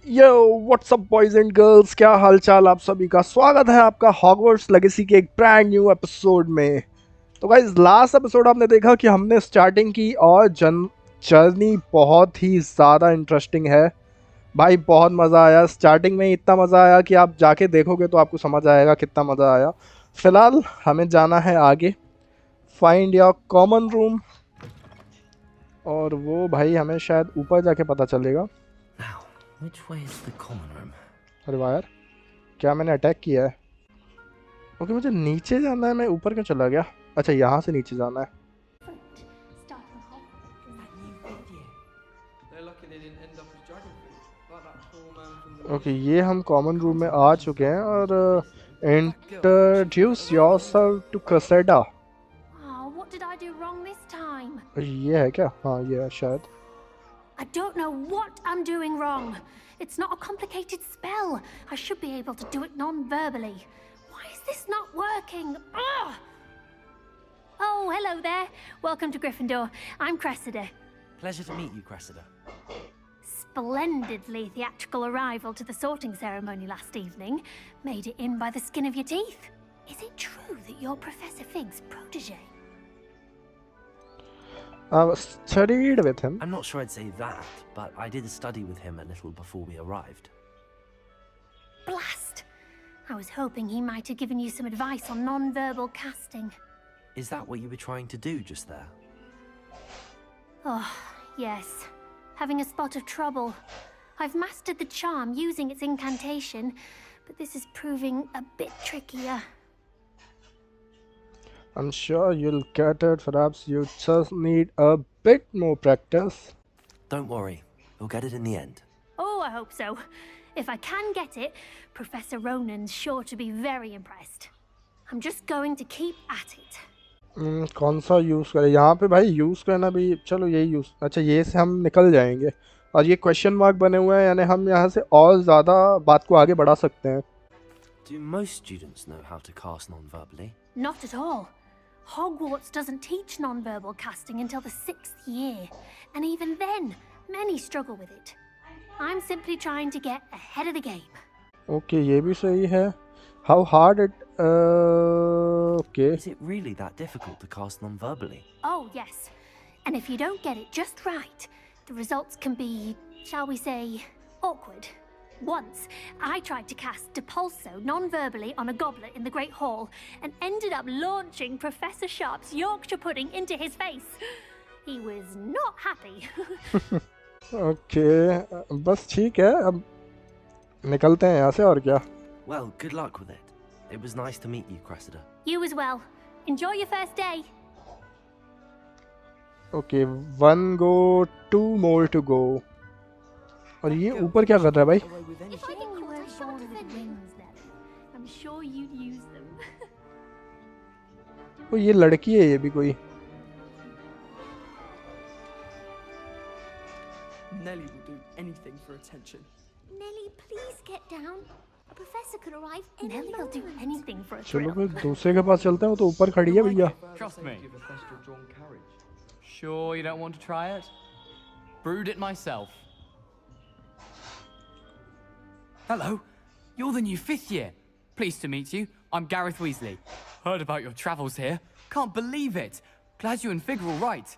Yo WhatsApp boys and girls, क्या हालचाल। आप सभी का स्वागत है आपका हॉगवर्ट्स लेगेसी के एक ब्रांड न्यू एपिसोड में। तो गाइस, लास्ट एपिसोड आपने देखा कि हमने स्टार्टिंग की और जर्नी बहुत ही ज़्यादा इंटरेस्टिंग है भाई। बहुत मज़ा आया स्टार्टिंग में, इतना मज़ा आया कि आप जाके देखोगे तो आपको समझ आएगा कितना मज़ा आया। फ़िलहाल हमें जाना है आगे, फाइंड योर कॉमन रूम, और वो भाई हमें शायद ऊपर जाके पता चलेगा। Now, which way is the common room? अरे वाह यार, क्या मैंने अटैक किया है? ओके, मुझे नीचे जाना है, मैं ऊपर क्यों चला गया? अच्छा, यहाँ से नीचे जाना है। ओके, ये हम कॉमन रूम में आ चुके हैं और introduce yourself to Cressida. What did I do wrong this time? ये है क्या? हाँ, ये है शायद। I don't know what I'm doing wrong. It's not a complicated spell. I should be able to do it non-verbally. Why is this not working? Ugh! Oh, hello there. Welcome to Gryffindor. I'm Cressida. Pleasure to meet you, Cressida. Splendidly theatrical arrival to the sorting ceremony last evening. Made it in by the skin of your teeth. Is it true that you're Professor Fig's protege? Studied with him. I'm not sure I'd say that, but I did study with him a little before we arrived. Blast! I was hoping he might have given you some advice on non-verbal casting. Is that what you were trying to do just there? Oh, yes. Having a spot of trouble. I've mastered the charm using its incantation, but this is proving a bit trickier. I'm sure you'll get it. Perhaps you just need a bit more practice. Don't worry, you'll get it in the end. Oh, I hope so. If I can get it, Professor Ronan's sure to be very impressed. I'm just going to keep at it. कौन सा use करें यहाँ पे भाई? Use करना भी, चलो यही यूज़। अच्छा, ये से हम निकल जाएंगे और ये क्वेश्चन मार्क बने हुए हैं, यानी हम यहाँ से और ज़्यादा बात को आगे बढ़ा सकते हैं। Do most students know how to cast non-verbally? Not at all. Hogwarts doesn't teach non-verbal casting until the 6th year, and even then, many struggle with it. I'm simply trying to get ahead of the game. Okay, ये भी सही है। How hard it? Okay. Is it really that difficult to cast non-verbally? Oh, yes. And if you don't get it just right, the results can be, shall we say, awkward. Once, I tried to cast Depulso non-verbally on a goblet in the Great Hall and ended up launching Professor Sharp's Yorkshire pudding into his face. He was not happy. Okay, बस ठीक है, अब निकलते हैं यहाँ से और क्या। Well, good luck with it. It was nice to meet you, Cressida. You as well. Enjoy your first day. Okay, one go, two more to go. और ये ऊपर क्या कर रहा है भाई? If I can wear short with wings, then I'm sure you'd use them. वो ये लड़की है, ये भी कोई। Nelly will do anything for attention. Nelly, please get down. A professor could arrive any Nelly will do moment. anything for a चलो thrill. फिर दूसरे के पास चलते हैं, वो तो ऊपर खड़ी है भैया। Trust me. Sure you don't want to try it? Brewed it myself. Hello, you're the new 5th year. Pleased to meet you. I'm Gareth Weasley. Heard about your travels here. Can't believe it. Glad you and Fig are all right.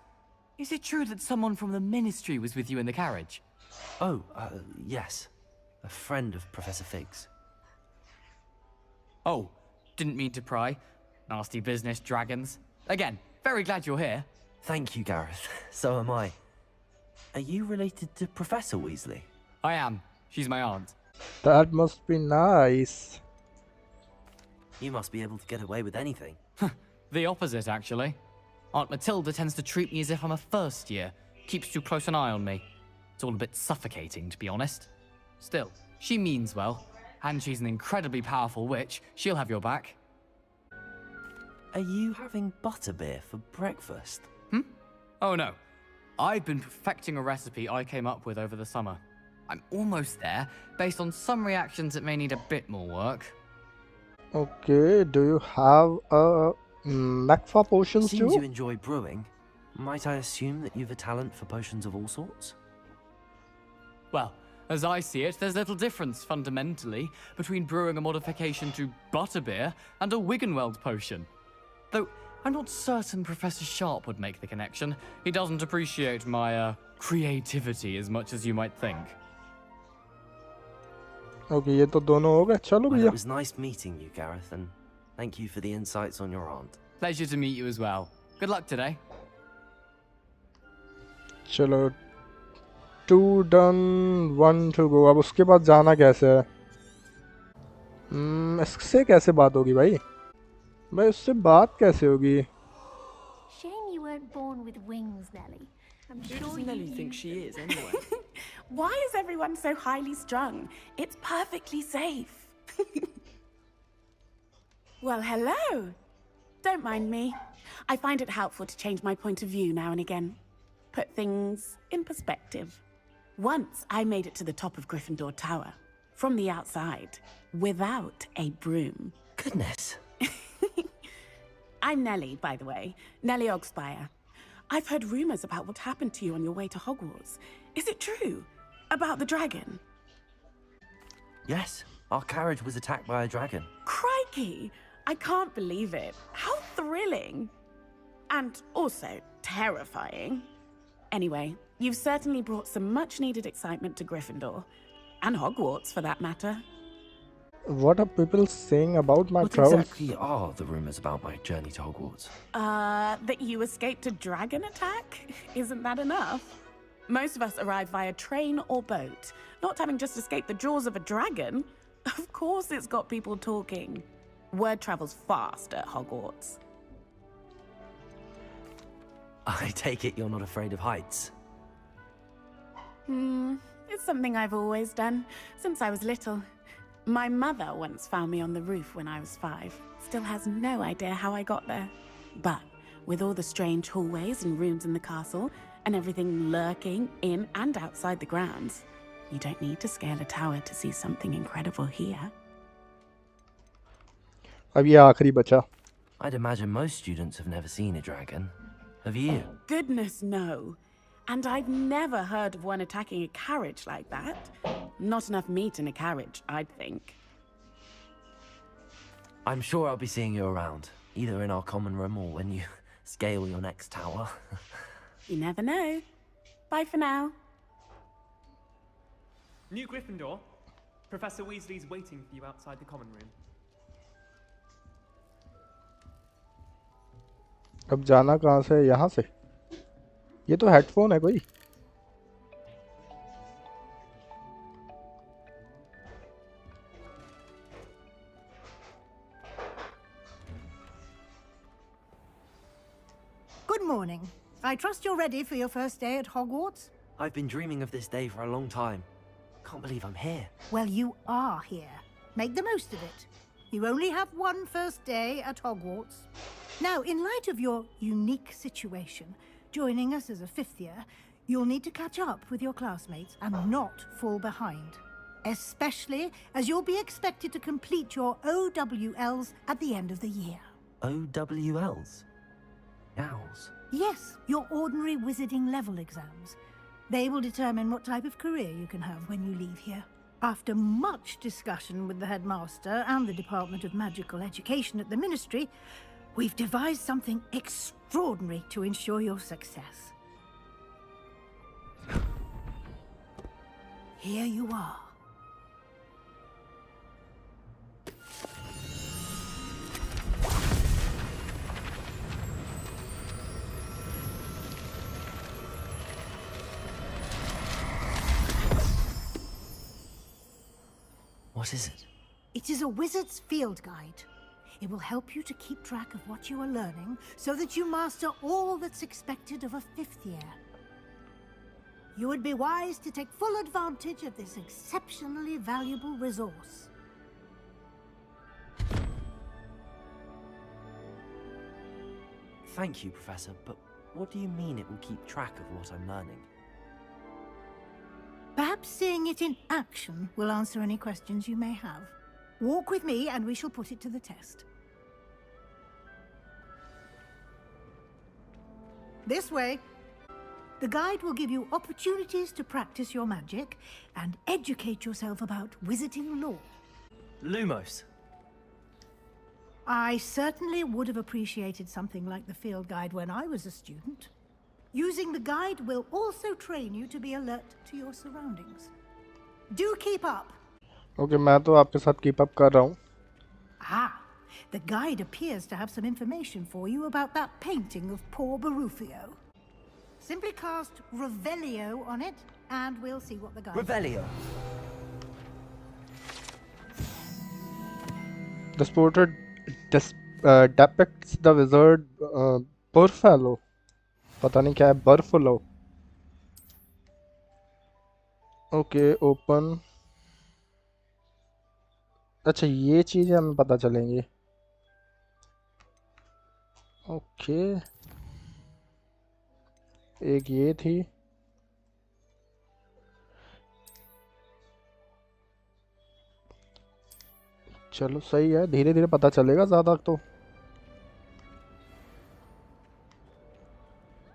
Is it true that someone from the Ministry was with you in the carriage? Oh, yes. A friend of Professor Fig's. Oh, didn't mean to pry. Nasty business, dragons. Again, very glad you're here. Thank you, Gareth. So am I. Are you related to Professor Weasley? I am. She's my aunt. That must be nice. You must be able to get away with anything. The opposite, actually. Aunt Matilda tends to treat me as if I'm a first year. Keeps too close an eye on me. It's all a bit suffocating, to be honest. Still, she means well. And she's an incredibly powerful witch. She'll have your back. Are you having butterbeer for breakfast? Oh no. I've been perfecting a recipe I came up with over the summer. I'm almost there. Based on some reactions, it may need a bit more work. Okay, do you have a knack for potions too? Seems you enjoy brewing. Might I assume that you've a talent for potions of all sorts? Well, As I see it, there's little difference fundamentally between brewing a modification to butterbeer and a Wiggenweld potion. Though I'm not certain Professor Sharp would make the connection. He doesn't appreciate my creativity as much as you might think. Okay, ये तो दोनों हो गए. चलो Well, भैया. it was nice meeting you, Gareth, and thank you for the insights on your aunt. Pleasure to meet you as well. Good luck today. चलो 2 done 1 to go. अब उसके बाद जाना कैसे है? इससे कैसे बात होगी भाई? भाई उससे बात कैसे होगी? Shame you weren't born with wings, Nelly. I'm Who sure does you Nelly knew. think she is, anyway? Why is everyone so highly strung? It's perfectly safe. Well, hello. Don't mind me. I find it helpful to change my point of view now and again. Put things in perspective. Once I made it to the top of Gryffindor Tower, from the outside, without a broom. Goodness. I'm Nelly, by the way. Nelly Ogspire. I've heard rumors about what happened to you on your way to Hogwarts. Is it true? About the dragon? Yes, our carriage was attacked by a dragon. Crikey! I can't believe it. How thrilling! And also terrifying. Anyway, you've certainly brought some much-needed excitement to Gryffindor. And Hogwarts, for that matter. What are people saying about my What travels? exactly are the rumors about my journey to Hogwarts? That you escaped a dragon attack? Isn't that enough? Most of us arrive via train or boat, not having just escaped the jaws of a dragon. Of course it's got people talking. Word travels fast at Hogwarts. I take it you're not afraid of heights. It's something I've always done, since I was little. My mother once found me on the roof when I was 5. Still has no idea how I got there. But with all the strange hallways and rooms in the castle, and everything lurking in and outside the grounds, you don't need to scale a tower to see something incredible here. अब ये आखिरी बचा. I'd imagine most students have never seen a dragon. Have you? Goodness, no. And I've never heard of one attacking a carriage like that. Not enough meat in a carriage, I'd think. I'm sure I'll be seeing you around, either in our common room or when you scale your next tower. You never know. Bye for now. New Gryffindor, Professor Weasley's waiting for you outside the common room. अब जाना कहाँ से? यहाँ से. ये तो headphone है कोई. Good morning. I trust you're ready for your first day at Hogwarts? I've been dreaming of this day for a long time. Can't believe I'm here. Well, you are here. Make the most of it. You only have one first day at Hogwarts. Now, in light of your unique situation, joining us as a 5th year, you'll need to catch up with your classmates and not fall behind. Especially as you'll be expected to complete your OWLs at the end of the year. OWLs? Owls? Yes, your ordinary wizarding level exams. They will determine what type of career you can have when you leave here. After much discussion with the headmaster and the Department of Magical Education at the Ministry, we've devised something extraordinary to ensure your success. Here you are. What is it? It is a wizard's field guide. It will help you to keep track of what you are learning so that you master all that's expected of a 5th year. You would be wise to take full advantage of this exceptionally valuable resource. Thank you, Professor, but what do you mean it will keep track of what I'm learning? Perhaps seeing it in action will answer any questions you may have. Walk with me and we shall put it to the test. This way. The guide will give you opportunities to practice your magic and educate yourself about wizarding lore. Lumos. I certainly would have appreciated something like the field guide when I was a student. Using the guide will also train you to be alert to your surroundings. Do keep up. Okay, मैं तो आपके साथ keep up कर रहा हूँ. Ah, the guide appears to have some information for you about that painting of poor Barufio. Simply cast Revelio on it, and we'll see what the guide Revelio. This portrait depicts the wizard Burfellow. पता नहीं क्या है Burfellow. Okay, open. अच्छा ये चीजें हमें पता चलेंगी. ओके एक ये थी. चलो सही है, धीरे धीरे पता चलेगा ज्यादा तो.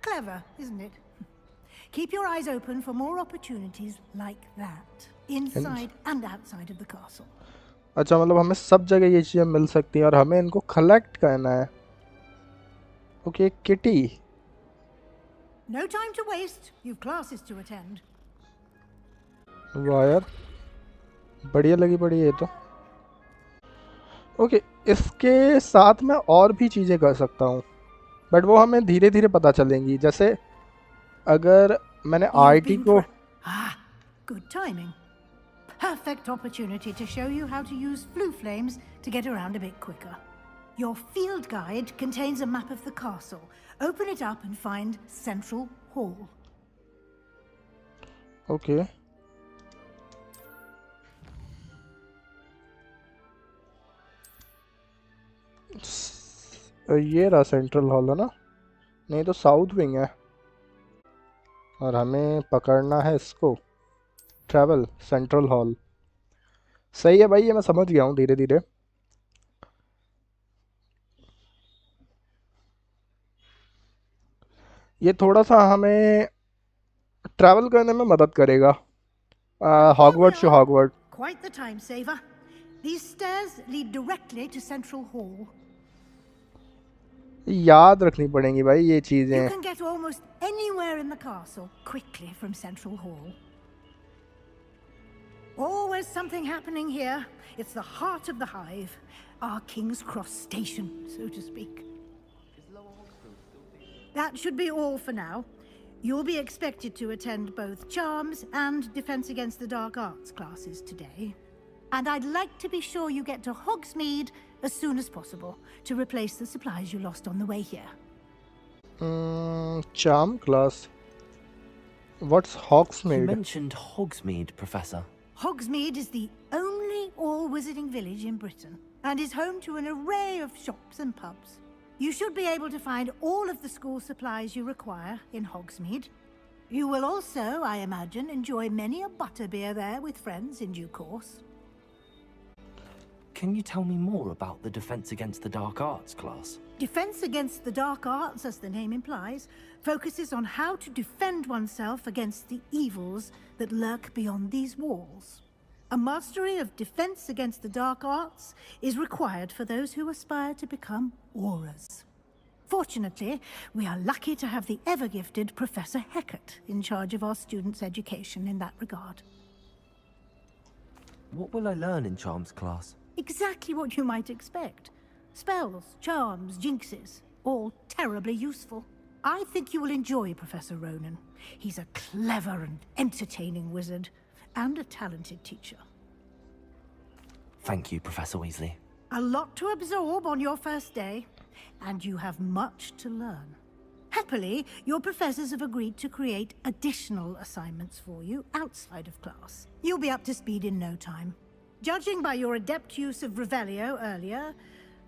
Clever, isn't it? Keep your eyes open for more opportunities like that, inside and outside of the castle. अच्छा मतलब हमें सब जगह ये चीजें मिल सकती हैं और हमें इनको कलेक्ट करना है. Okay kitty. No time to waste. You've classes to attend. वाह यार बढ़िया लगी बड़ी ये तो. ओके इसके साथ मैं और भी चीजें कर सकता हूँ बट वो हमें धीरे धीरे पता चलेंगी. जैसे अगर मैंने आईटी को Good timing. Perfect opportunity to show you how to use flue flames to get around a bit quicker. Your field guide contains a map of the castle. Open it up and find Central Hall. Okay ये रहा central hall है ना. नहीं तो south wing है और हमें पकड़ना है इसको. Travel central hall. सही है भाई ये मैं समझ गया हूँ धीरे धीरे. ये थोड़ा सा हमें ट्रैवल करने में मदद करेगा. Hogwarts to Hogwart. Quite the time saver. These stairs lead directly to Central Hall. याद रखनी पड़ेंगी भाई ये चीजें. You can get almost anywhere in the castle quickly from Central Hall. Always something happening here. It's the heart of the hive, our King's Cross station, so to speak. That should be all for now. You'll be expected to attend both Charms and Defense Against the Dark Arts classes today. And I'd like to be sure you get to Hogsmeade as soon as possible to replace the supplies you lost on the way here. Charm class. What's Hogsmeade? You mentioned Hogsmeade, Professor. Hogsmeade is the only all-wizarding village in Britain and is home to an array of shops and pubs. You should be able to find all of the school supplies you require in Hogsmeade. You will also, I imagine, enjoy many a butterbeer there with friends in due course. Can you tell me more about the Defense Against the Dark Arts class? Defense Against the Dark Arts, as the name implies, focuses on how to defend oneself against the evils that lurk beyond these walls. A mastery of Defense Against the Dark Arts is required for those who aspire to become auras. Fortunately, we are lucky to have the ever-gifted Professor Hecat in charge of our students' education in that regard. What will I learn in Charms class? Exactly what you might expect. Spells, charms, jinxes, all terribly useful. I think you will enjoy Professor Ronan. He's a clever and entertaining wizard, and a talented teacher. Thank you, Professor Weasley. A lot to absorb on your first day, and you have much to learn. Happily, your professors have agreed to create additional assignments for you outside of class. You'll be up to speed in no time. Judging by your adept use of Revelio earlier,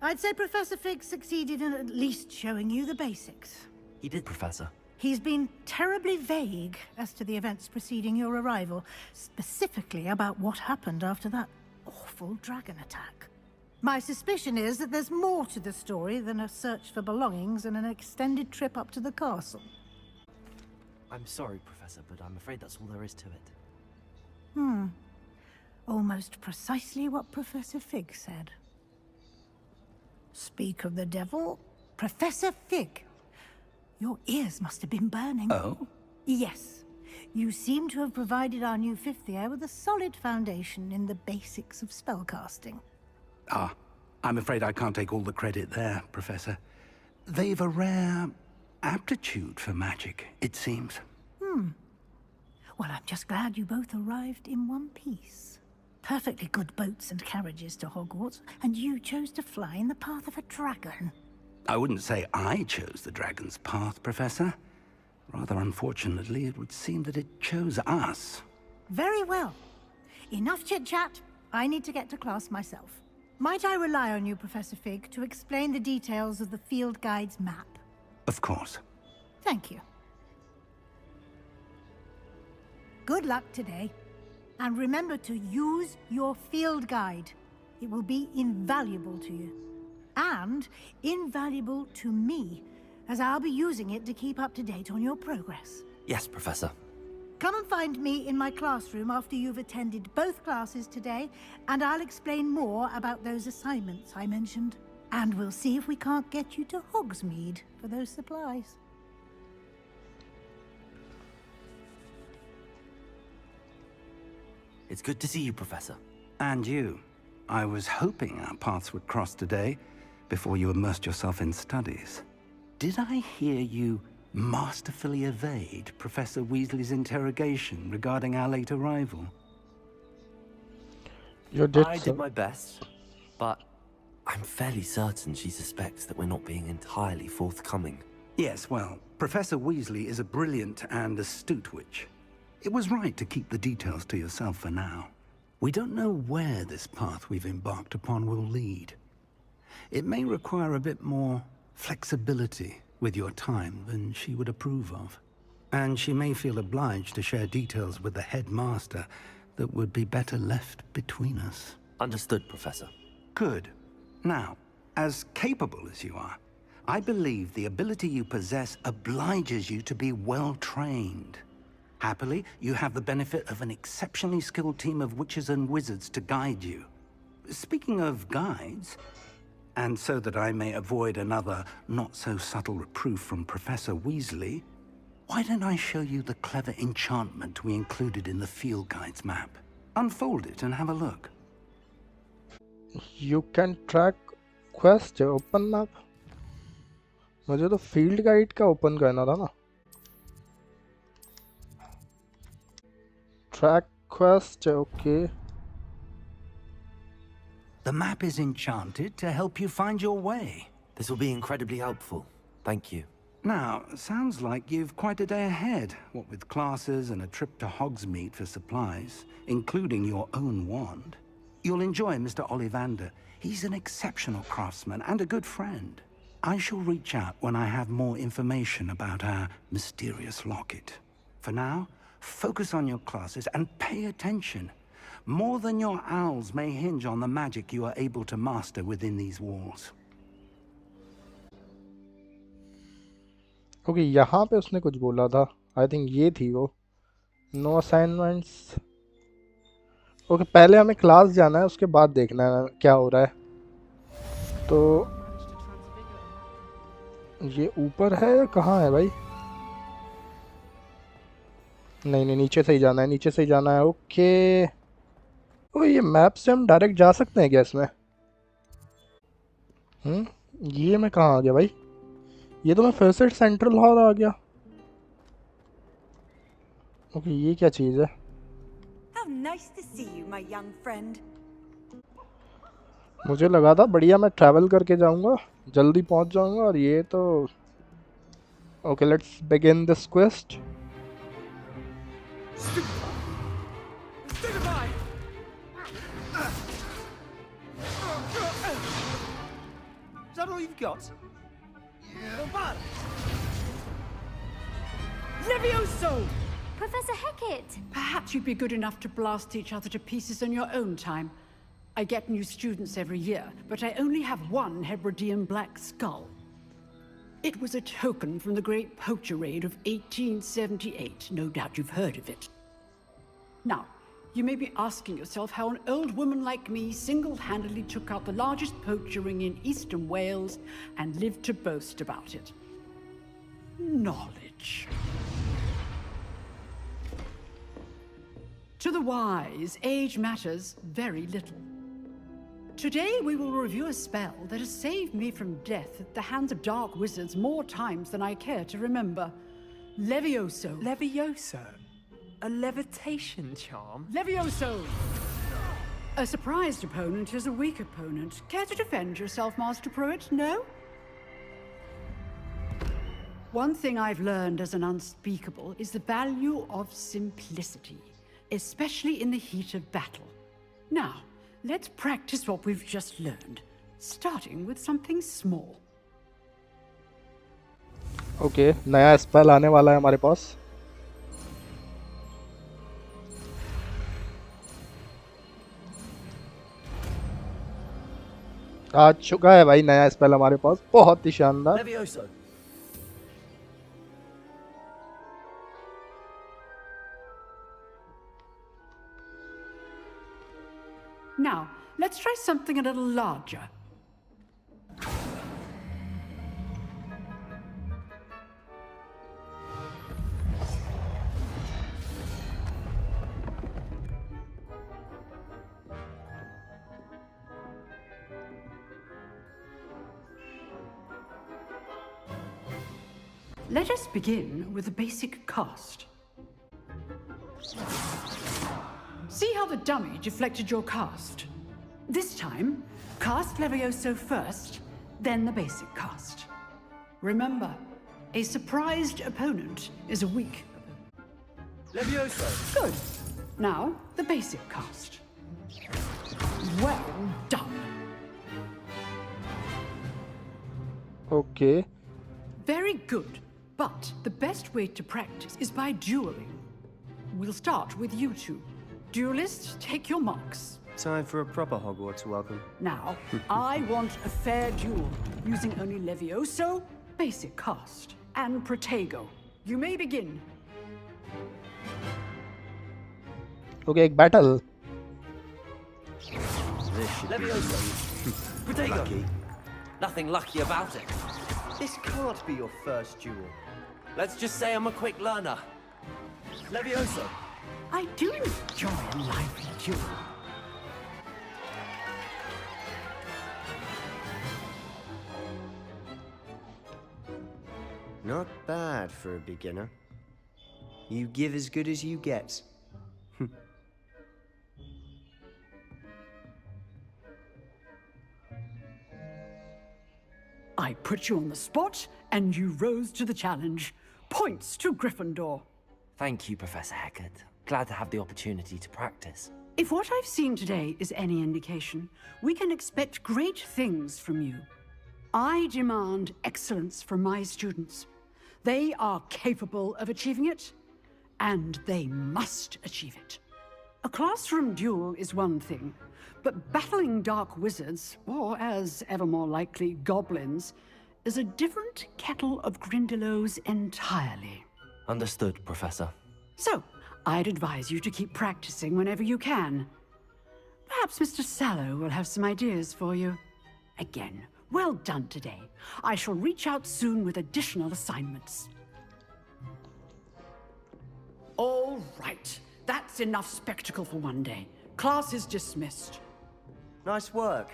I'd say Professor Fig succeeded in at least showing you the basics. He did, Professor. He's been terribly vague as to the events preceding your arrival, specifically about what happened after that awful dragon attack. My suspicion is that there's more to the story than a search for belongings and an extended trip up to the castle. I'm sorry, Professor, but I'm afraid that's all there is to it. Almost precisely what Professor Fig said. Speak of the devil, Professor Fig. Your ears must have been burning. Oh? Yes. You seem to have provided our new fifth year with a solid foundation in the basics of spellcasting. Ah, I'm afraid I can't take all the credit there, Professor. They've a rare aptitude for magic, it seems. Well, I'm just glad you both arrived in one piece. Perfectly good boats and carriages to Hogwarts, and you chose to fly in the path of a dragon. I wouldn't say I chose the dragon's path, Professor. Rather unfortunately, it would seem that it chose us. Very well. Enough chit-chat. I need to get to class myself. Might I rely on you, Professor Fig, to explain the details of the field guide's map? Of course. Thank you. Good luck today. And remember to use your field guide. It will be invaluable to you. And invaluable to me, as I'll be using it to keep up to date on your progress. Yes, Professor. Come and find me in my classroom after you've attended both classes today, and I'll explain more about those assignments I mentioned. And we'll see if we can't get you to Hogsmeade for those supplies. It's good to see you, Professor. And you. I was hoping our paths would cross today, before you immersed yourself in studies. Did I hear you masterfully evade Professor Weasley's interrogation regarding our late arrival? You did, I sir. did my best, but I'm fairly certain she suspects that we're not being entirely forthcoming. Yes, well, Professor Weasley is a brilliant and astute witch. It was right to keep the details to yourself for now. We don't know where this path we've embarked upon will lead. It may require a bit more flexibility with your time than she would approve of. And she may feel obliged to share details with the headmaster that would be better left between us. Understood, Professor. Good. Now, as capable as you are, I believe the ability you possess obliges you to be well trained. Happily, you have the benefit of an exceptionally skilled team of witches and wizards to guide you. Speaking of guides, and so that I may avoid another not-so-subtle reproof from Professor Weasley, why don't I show you the clever enchantment we included in the field guide's map? Unfold it and have a look. You can track quest open map. मुझे तो field guide का open करना था ना. Track quest, okay. The map is enchanted to help you find your way. This will be incredibly helpful. Thank you. Now, sounds like you've quite a day ahead, what with classes and a trip to Hogsmeade for supplies, including your own wand. You'll enjoy Mr. Ollivander. He's an exceptional craftsman and a good friend. I shall reach out when I have more information about our mysterious locket. For now, focus on your classes and pay attention. More than your owls may hinge on the magic you are able to master within these walls. Okay, यहाँ पे उसने कुछ बोला था. I think ये थी वो. No assignments. Okay, पहले हमें क्लास जाना है, उसके बाद देखना है क्या हो रहा है. तो ये ऊपर है या कहाँ है भाई? नहीं, नीचे से ही जाना है, नीचे से ही जाना है. ओके. ओ, ये मैप से हम डायरेक्ट जा सकते हैं क्या इसमें? ये मैं कहाँ आ गया भाई? ये तो मैं फिर से सेंट्रल हॉल आ गया. ओके, ये क्या चीज़ है? How nice to see you, my young friend. मुझे लगा था बढ़िया मैं ट्रैवल करके जाऊंगा, जल्दी पहुंच जाऊंगा, और ये तो okay. Let's begin this quest. Is that all you've got? Yeah. Levioso! Professor Hecat! Perhaps you'd be good enough to blast each other to pieces in your own time. I get new students every year, but I only have one Hebridean black skull. It was a token from the Great Poacher Raid of 1878. No doubt you've heard of it. Now, you may be asking yourself how an old woman like me single-handedly took out the largest poacher ring in eastern Wales and lived to boast about it. Knowledge. To the wise, age matters very little. Today we will review a spell that has saved me from death at the hands of dark wizards more times than I care to remember. Levioso. Levioso? A levitation charm? Levioso! A surprised opponent is a weak opponent. Care to defend yourself, Master Pruitt? No? One thing I've learned as an unspeakable is the value of simplicity, especially in the heat of battle. Now, let's practice what we've just learned, starting with something small. Okay, नया spell आने वाला है हमारे पास. आ चुका है भाई नया spell हमारे पास, बहुत ही शानदार. Levioso. Now, let's try something a little larger. Let us begin with a basic cast. See how the dummy deflected your cast? This time, cast Levioso first, then the basic cast. Remember, a surprised opponent is a weak opponent. Levioso. Good. Now, the basic cast. Well done. Okay. Very good. But the best way to practice is by dueling. We'll start with you two. Duelists, take your marks. Time for a proper Hogwarts welcome. Now, I want a fair duel, using only Levioso, basic cast, and Protego. You may begin. Okay, एक battle. Levioso. Protego. Nothing lucky about it. This can't be your first duel. Let's just say I'm a quick learner. Levioso. I do enjoy a lively duel. Not bad for a beginner. You give as good as you get. I put you on the spot, and you rose to the challenge. Points to Gryffindor. Thank you, Professor Hecat. Glad to have the opportunity to practice. If what I've seen today is any indication, we can expect great things from you. I demand excellence from my students. They are capable of achieving it, and they must achieve it. A classroom duel is one thing, but battling dark wizards, or as ever more likely, goblins, is a different kettle of Grindylows entirely. Understood, Professor. So, I'd advise you to keep practicing whenever you can. Perhaps Mr. Sallow will have some ideas for you. Again, well done today. I shall reach out soon with additional assignments. All right. That's enough spectacle for one day. Class is dismissed. Nice work.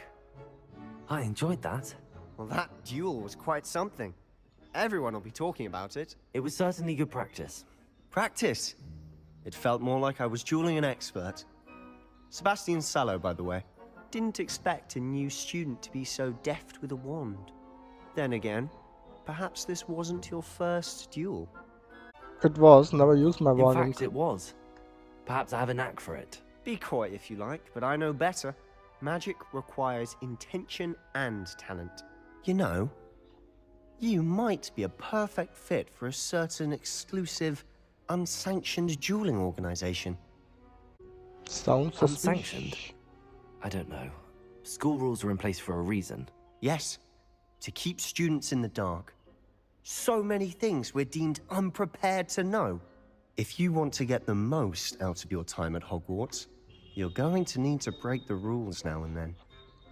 I enjoyed that. Well, that duel was quite something. Everyone will be talking about it. It was certainly good practice. Practice? It felt more like I was dueling an expert. Sebastian Sallow, by the way. Didn't expect a new student to be so deft with a wand. Then again, perhaps this wasn't your first duel. It was. Never used my In wand. fact, it was. Perhaps I have a knack for it. Be coy if you like, but I know better. Magic requires intention and talent. You know, you might be a perfect fit for a certain exclusive, unsanctioned dueling organization. Sounds Unsanctioned? suspicious. I don't know. School rules are in place for a reason. Yes, to keep students in the dark. So many things we're deemed unprepared to know. If you want to get the most out of your time at Hogwarts, you're going to need to break the rules now and then.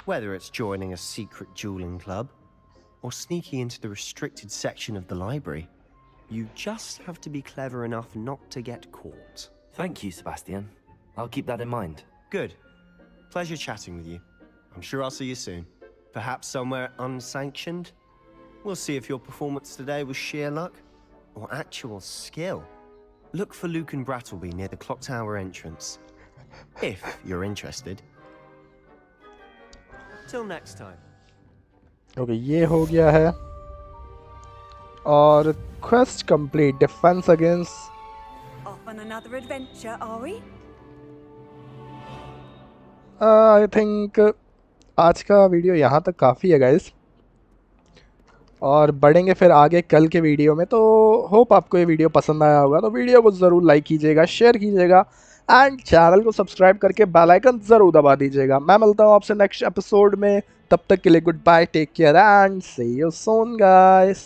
Whether it's joining a secret dueling club, or sneaking into the restricted section of the library, you just have to be clever enough not to get caught. Thank you, Sebastian. I'll keep that in mind. Good. Pleasure chatting with you. I'm sure I'll see you soon. Perhaps somewhere unsanctioned? We'll see if your performance today was sheer luck or actual skill. Look for Luke and Brattleby near the clock tower entrance, if you're interested. Till next time. Okay, ये हो गया है और quest complete. Defense against. Off on another adventure, are we? I think आज का video यहाँ तक काफ़ी है गाइस, और बढ़ेंगे फिर आगे कल के वीडियो में। तो होप आपको ये वीडियो पसंद आया होगा, तो वीडियो को ज़रूर लाइक कीजिएगा, शेयर कीजिएगा एंड चैनल को सब्सक्राइब करके बेल आइकन ज़रूर दबा दीजिएगा। मैं मिलता हूँ आपसे नेक्स्ट एपिसोड में, तब तक के लिए good bye, take care and see you soon guys.